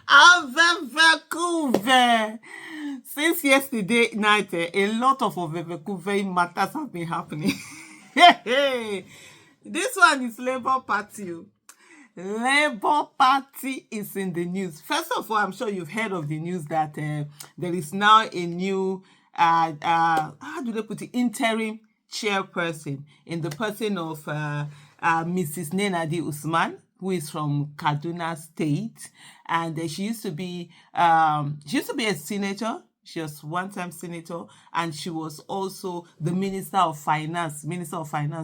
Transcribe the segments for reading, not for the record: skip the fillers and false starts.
Avevekuve. Since yesterday night, a lot of Avevekuve matters have been happening. This one is Labour Party. Labour Party is in the news. First of all, I'm sure you've heard of the news that there is now a new, how do they put it, interim chairperson in the person of Mrs. Nenadi Usman, who is from Kaduna State, and she used to be a senator. She was one-time senator, and she was also the Minister of Finance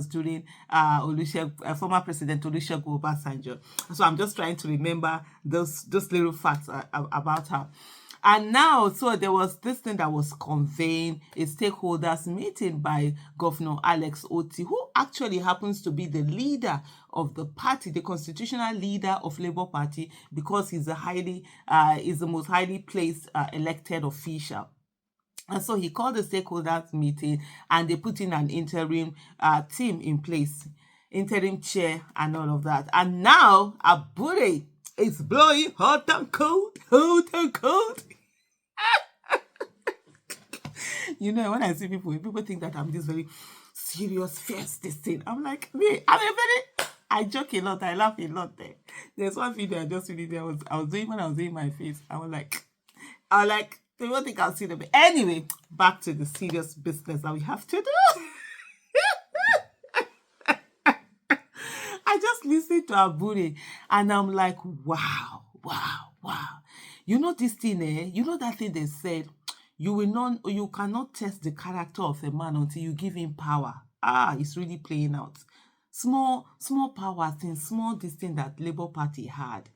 during former President Olusegun Obasanjo. So I'm just trying to remember those little facts about her. And now, so there was this thing that was convened, a stakeholders meeting by Governor Alex Otti, who actually happens to be the leader of the party, the constitutional leader of Labour Party, because he's the most highly placed elected official. And so he called the stakeholders meeting, and they put in an interim team in place, interim chair and all of that. And now Abure is blowing hot and cold. You know, when I see people think that I'm this very serious, fierce, this thing. I'm like, I joke a lot, I laugh a lot there. There's one video I just really I was doing my face. I was like, they won't think I'll see them. Anyway, back to the serious business that we have to do. I just listened to Abure and I'm like, wow. You know this thing, you know that thing they said, you cannot test the character of a man until you give him power. It's really playing out. Small power things, small this thing that Labour Party had.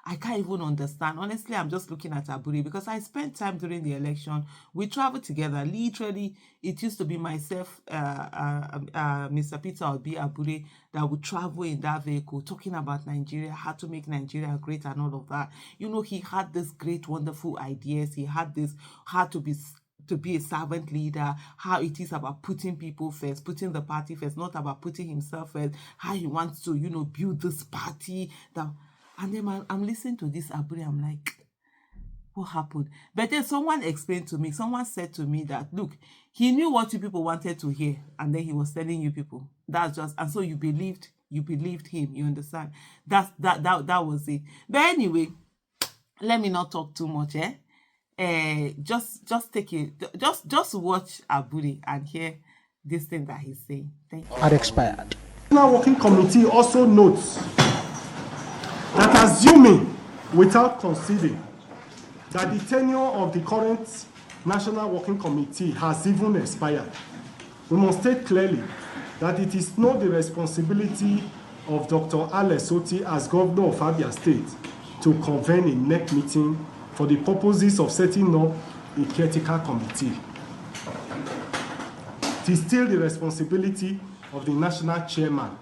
I can't even understand. Honestly, I'm just looking at Abure because I spent time during the election. We traveled together. Literally, it used to be myself, Mr. Peter Obi Abure, that would travel in that vehicle talking about Nigeria, how to make Nigeria great and all of that. You know, he had this great, wonderful ideas. He had this, how to be a servant leader, how it is about putting people first, putting the party first, not about putting himself first, how he wants to, build this party. And then I'm listening to this Abure, I'm like, what happened? But then someone explained to me, someone said to me that, look, he knew what you people wanted to hear, and then he was telling you people. That's just, and so you believed him, you understand? That was it. But anyway, let me not talk too much, just take it, just watch Abure and hear this thing that he's saying. Thank you. Had expired. The National Working Committee also notes that assuming without conceding that the tenure of the current National Working Committee has even expired, we must state clearly that it is not the responsibility of Dr. Alex Otti as Governor of Abia State to convene a NEC meeting for the purposes of setting up a caretaker committee. It is still the responsibility of the national chairman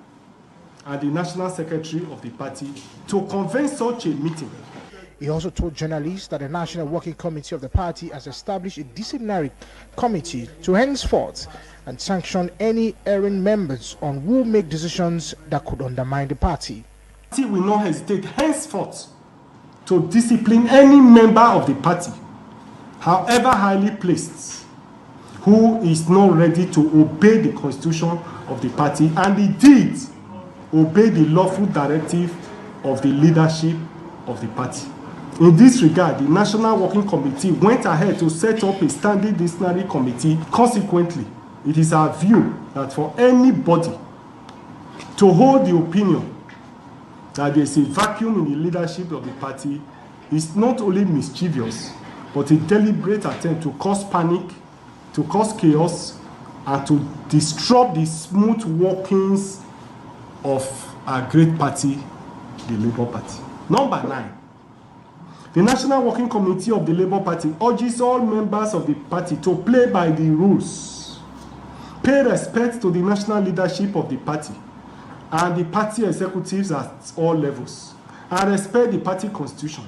and the national secretary of the party to convene such a meeting. He also told journalists that the National Working Committee of the party has established a disciplinary committee to henceforth and sanction any erring members on who make decisions that could undermine the party. The party will not hesitate henceforth to discipline any member of the party, however highly placed, who is not ready to obey the constitution of the party and indeed obey the lawful directive of the leadership of the party. In this regard, the National Working Committee went ahead to set up a standing disciplinary committee. Consequently, it is our view that for anybody to hold the opinion that there is a vacuum in the leadership of the party is not only mischievous, but a deliberate attempt to cause panic, to cause chaos, and to disrupt the smooth workings of our great party, the Labour Party. Number 9, the National Working Committee of the Labour Party urges all members of the party to play by the rules, pay respect to the national leadership of the party and the party executives at all levels, and respect the party constitution.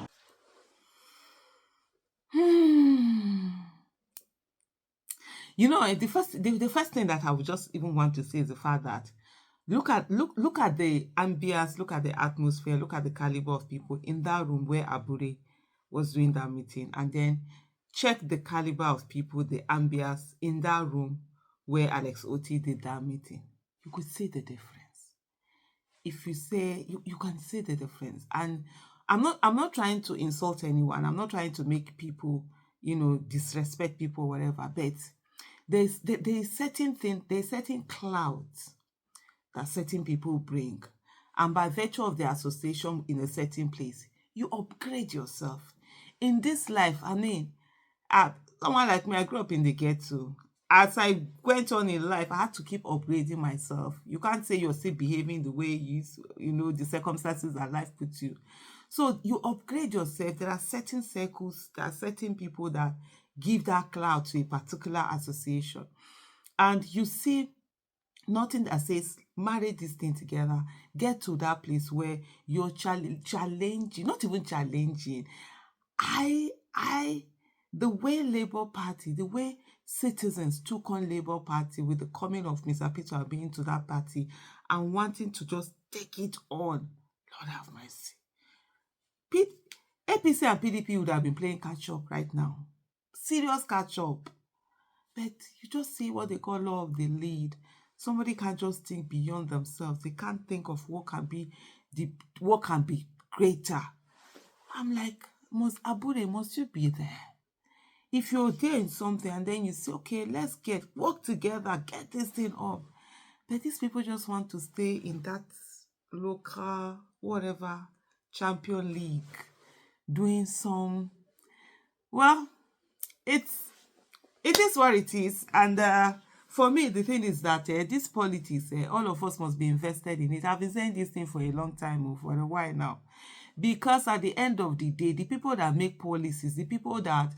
You know, the first thing that I would just even want to say is the fact that, look at the ambience, look at the atmosphere, look at the caliber of people in that room where Abure was doing that meeting, and then check the caliber of people, the ambience in that room where Alex Otti did that meeting. You could see the difference. If you say you can see the difference. And I'm not trying to insult anyone. I'm not trying to make people, disrespect people, whatever. But there's certain clouds that certain people bring. And by virtue of their association in a certain place, you upgrade yourself. In this life, I mean, someone like me, I grew up in the ghetto. As I went on in life, I had to keep upgrading myself. You can't say you're still behaving the way the circumstances that life puts you. So you upgrade yourself. There are certain circles, there are certain people that give that clout to a particular association. And you see nothing that says marry this thing together, get to that place where you're challenging, not even challenging. The way Labour Party, the way citizens took on Labour Party with the coming of Mr. Peter Obi into that party and wanting to just take it on, Lord have mercy. APC and PDP would have been playing catch up right now. Serious catch up. But you just see what they call law of the lead. Somebody can't just think beyond themselves. They can't think of what can be greater. I'm like, Abure, must you be there? If you're there in something and then you say, okay, let's work together, get this thing up. But these people just want to stay in that local, whatever, champion league, doing some, well, it is what it is. And for me, the thing is that this politics, all of us must be invested in it. I've been saying this thing for a long time, for a while now. Because at the end of the day, the people that make policies, the people that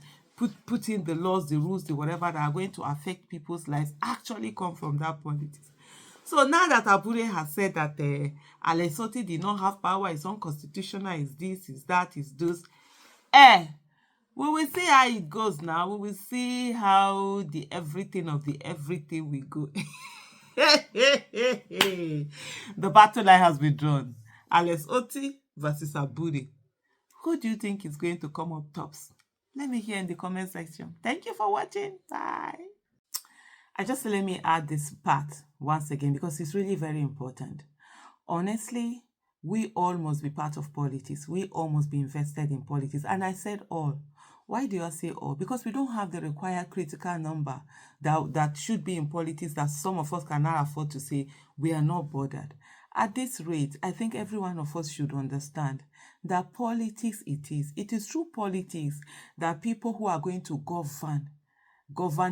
put in the laws, the rules, the whatever that are going to affect people's lives actually come from that politics. So now that Abure has said that Alex Otti did not have power, it's unconstitutional, is this, is that, is those, we will see how it goes now. We will see how the everything of the everything will go. The battle line has been drawn. Alex Otti versus Abure. Who do you think is going to come up tops? Let me hear in the comment section. Thank you for watching. Bye. Let me add this part once again because it's really very important. Honestly, we all must be part of politics. We all must be invested in politics. And I said all. Why do I say all? Because we don't have the required critical number that should be in politics that some of us cannot afford to say we are not bothered. At this rate, I think every one of us should understand that politics it is. It is through politics that people who are going to govern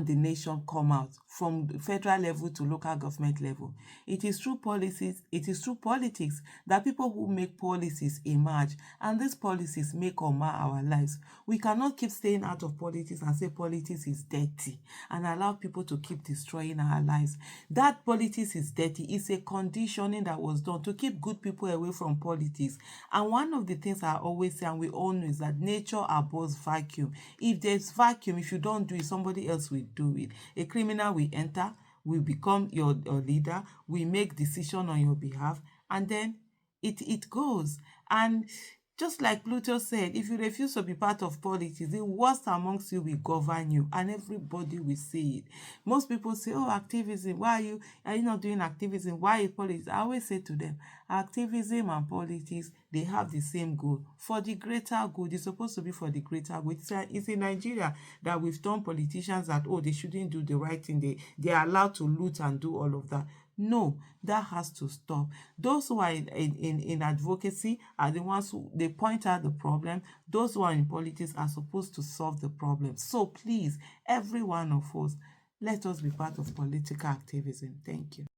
the nation come out from federal level to local government level. It is through policies, it is through politics that people who make policies emerge, and these policies make or mar our lives. We cannot keep staying out of politics and say politics is dirty and allow people to keep destroying our lives. That politics is dirty is a conditioning that was done to keep good people away from politics. And one of the things I always say, and we all know, is that nature abhors vacuum. If there's vacuum, if you don't do it, somebody else will do it. A criminal will enter, will become your leader, will make decision on your behalf, and then it goes. And just like Pluto said, if you refuse to be part of politics, the worst amongst you will govern you, and everybody will see it. Most people say, oh, activism, why are you not doing activism? Why is politics? I always say to them, activism and politics, they have the same goal. For the greater good, it's supposed to be for the greater good. It's in Nigeria that we've done politicians that, oh, they shouldn't do the right thing. They are allowed to loot and do all of that. No, that has to stop. Those who are in advocacy are the ones who they point out the problem. Those who are in politics are supposed to solve the problem. So please, every one of us, let us be part of political activism. Thank you.